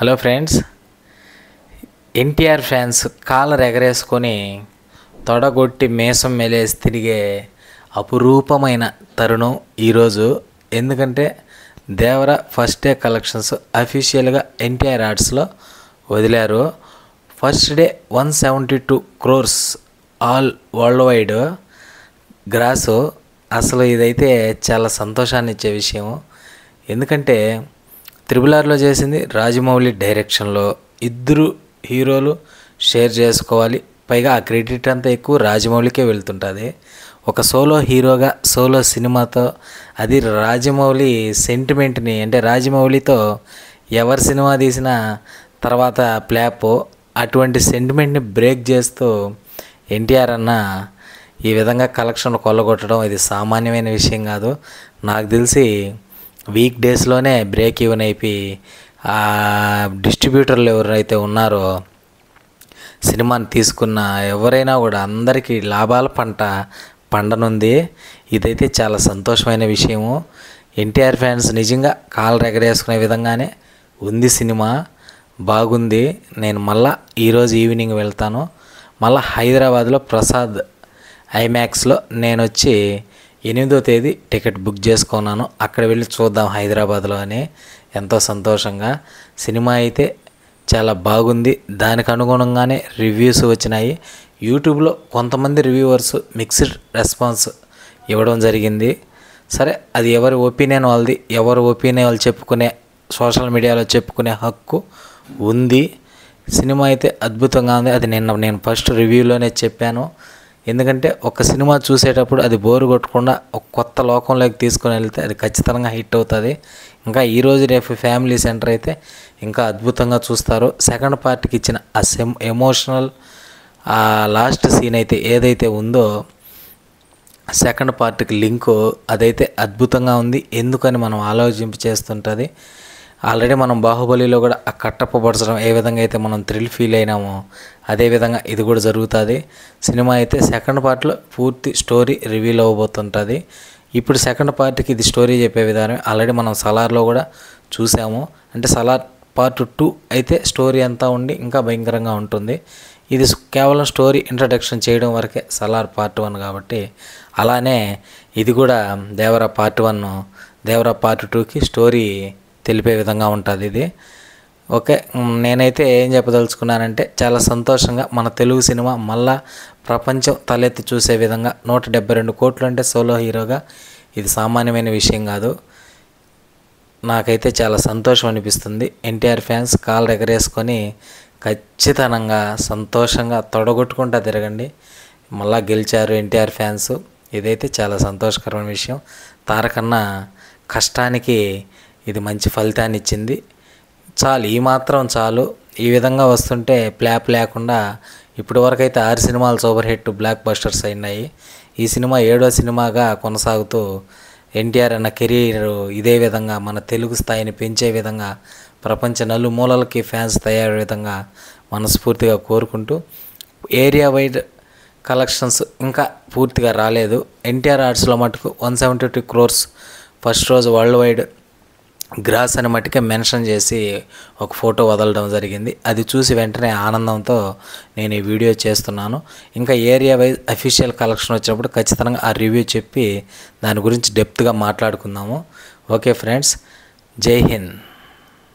Hello friends, NTR fans collar ఎగరేసుకొని తొడగొట్టి మీసం మెలేసి తిరిగే అపురూపమైన తరుణం ఈరోజు. ఎందుకంటే దేవర ఫస్ట్ డే కలెక్షన్స్ అఫీషియల్గా ఎన్టీఆర్ ఆర్ట్స్లో వదిలారు. First day 172 crores all world wide grass. అసలు ఇదైతే చాలా సంతోషాన్ని ఇచ్చే విషయం. ఎందుకంటే త్రిబుల్ ఆర్లో చేసింది రాజమౌళి డైరెక్షన్లో, ఇద్దరు హీరోలు షేర్ చేసుకోవాలి. పైగా ఆ క్రెడిట్ అంతా ఎక్కువ రాజమౌళికే వెళ్తుంటుంది. ఒక సోలో హీరోగా సోలో సినిమాతో అది రాజమౌళి సెంటిమెంట్ని, అంటే రాజమౌళితో ఎవరి సినిమా తీసినా తర్వాత ప్లాప్, అటువంటి సెంటిమెంట్ని బ్రేక్ చేస్తూ ఎన్టీఆర్ అన్న ఈ విధంగా కలెక్షన్ కొల్లగొట్టడం ఇది సామాన్యమైన విషయం కాదు. నాకు తెలిసి వీక్ డేస్లోనే బ్రేక్ ఈవెన్ అయిపోయి ఆ డిస్ట్రిబ్యూటర్లు ఎవరైతే ఉన్నారో సినిమాని తీసుకున్న ఎవరైనా కూడా అందరికీ లాభాల పంట పండనుంది. ఇదైతే చాలా సంతోషమైన విషయము. ఎన్టీఆర్ ఫ్యాన్స్ నిజంగా కాలు ఎగరేసుకునే విధంగానే ఉంది సినిమా, బాగుంది. నేను మళ్ళా ఈరోజు ఈవినింగ్ వెళ్తాను. మళ్ళీ హైదరాబాద్లో ప్రసాద్ ఐమాక్స్లో నేను వచ్చి 8వ తేదీ టికెట్ బుక్ చేసుకున్నాను. అక్కడ వెళ్ళి చూద్దాం హైదరాబాద్లో అని. ఎంతో సంతోషంగా సినిమా అయితే చాలా బాగుంది. దానికి అనుగుణంగానే రివ్యూస్ వచ్చినాయి. యూట్యూబ్లో కొంతమంది రివ్యూవర్స్ మిక్స్డ్ రెస్పాన్స్ ఇవ్వడం జరిగింది. సరే, అది ఎవరి ఒపీనియన్ వాళ్ళది. ఎవరి ఒపీనియన్ వాళ్ళు చెప్పుకునే, సోషల్ మీడియాలో చెప్పుకునే హక్కు ఉంది. సినిమా అయితే అద్భుతంగా ఉంది. అది నేను ఫస్ట్ రివ్యూలోనే చెప్పాను. ఎందుకంటే ఒక సినిమా చూసేటప్పుడు అది బోరు కొట్టకుండా ఒక కొత్త లోకంలోకి తీసుకొని వెళ్తే అది ఖచ్చితంగా హిట్ అవుతుంది. ఇంకా ఈరోజు రేపు ఫ్యామిలీ సెంటర్ అయితే ఇంకా అద్భుతంగా చూస్తారు. సెకండ్ పార్ట్కి ఇచ్చిన ఆ ఎమోషనల్ ఆ లాస్ట్ సీన్ అయితే ఏదైతే ఉందో సెకండ్ పార్ట్కి లింకు అదైతే అద్భుతంగా ఉంది. ఎందుకని మనం ఆలోచింపు చేస్తుంటుంది. ఆల్రెడీ మనం బాహుబలిలో కూడా ఆ కట్టప్పబడచడం ఏ విధంగా అయితే మనం థ్రిల్ ఫీల్ అయినామో అదేవిధంగా ఇది కూడా జరుగుతుంది. సినిమా అయితే సెకండ్ పార్ట్లో పూర్తి స్టోరీ రివీల్ అవ్వబోతుంటుంది. ఇప్పుడు సెకండ్ పార్ట్కి ఇది స్టోరీ చెప్పే విధానం ఆల్రెడీ మనం సలార్లో కూడా చూసాము. అంటే సలార్ పార్ట్ 2 అయితే స్టోరీ అంతా ఉండి ఇంకా భయంకరంగా ఉంటుంది. ఇది కేవలం స్టోరీ ఇంట్రడక్షన్ చేయడం వరకే సలార్ పార్ట్ 1 కాబట్టి, అలానే ఇది కూడా దేవర పార్ట్ 1 దేవర పార్ట్ 2కి స్టోరీ తెలిపే విధంగా ఉంటుంది ఇది. ఓకే, నేనైతే ఏం చెప్పదలుచుకున్నానంటే చాలా సంతోషంగా మన తెలుగు సినిమా మళ్ళా ప్రపంచం తలెత్తి చూసే విధంగా 172 కోట్లు అంటే సోలో హీరోగా ఇది సామాన్యమైన విషయం కాదు. నాకైతే చాలా సంతోషం అనిపిస్తుంది. ఎన్టీఆర్ ఫ్యాన్స్ కాళ్ళు ఎగరేసుకొని ఖచ్చితంగా సంతోషంగా తొడగొట్టుకుంటా తిరగండి. మళ్ళా గెలిచారు ఎన్టీఆర్ ఫ్యాన్స్. ఇదైతే చాలా సంతోషకరమైన విషయం. తారకన్న కష్టానికి ఇది మంచి ఫలితాన్ని ఇచ్చింది. చాలు, ఈ మాత్రం చాలు. ఈ విధంగా వస్తుంటే ప్లాప్ లేకుండా ఇప్పటి వరకు అయితే 6 సినిమాలు సూపర్ హిట్ బ్లాక్ బస్టర్స్ అయినాయి. ఈ సినిమా 7వ సినిమాగా కొనసాగుతూ ఎన్టీఆర్ అన్న కెరీర్ ఇదే విధంగా మన తెలుగు స్థాయిని పెంచే విధంగా ప్రపంచ నలుమూలలకి ఫ్యాన్స్ తయారయ్యే విధంగా మనస్ఫూర్తిగా కోరుకుంటూ, ఏరియా వైడ్ కలెక్షన్స్ ఇంకా పూర్తిగా రాలేదు. ఎన్టీఆర్ ఆర్ట్స్లో మటుకు 172 crores ఫస్ట్ రోజు వరల్డ్ వైడ్ గ్రాస్ అని మట్టుకే మెన్షన్ చేసి ఒక ఫోటో వదలడం జరిగింది. అది చూసి వెంటనే ఆనందంతో నేను ఈ వీడియో చేస్తున్నాను. ఇంకా ఏరియా వైజ్ అఫీషియల్ కలెక్షన్ వచ్చినప్పుడు ఖచ్చితంగా ఆ రివ్యూ చెప్పి దాని గురించి డెప్త్గా మాట్లాడుకుందాము. ఓకే ఫ్రెండ్స్, జై హింద్.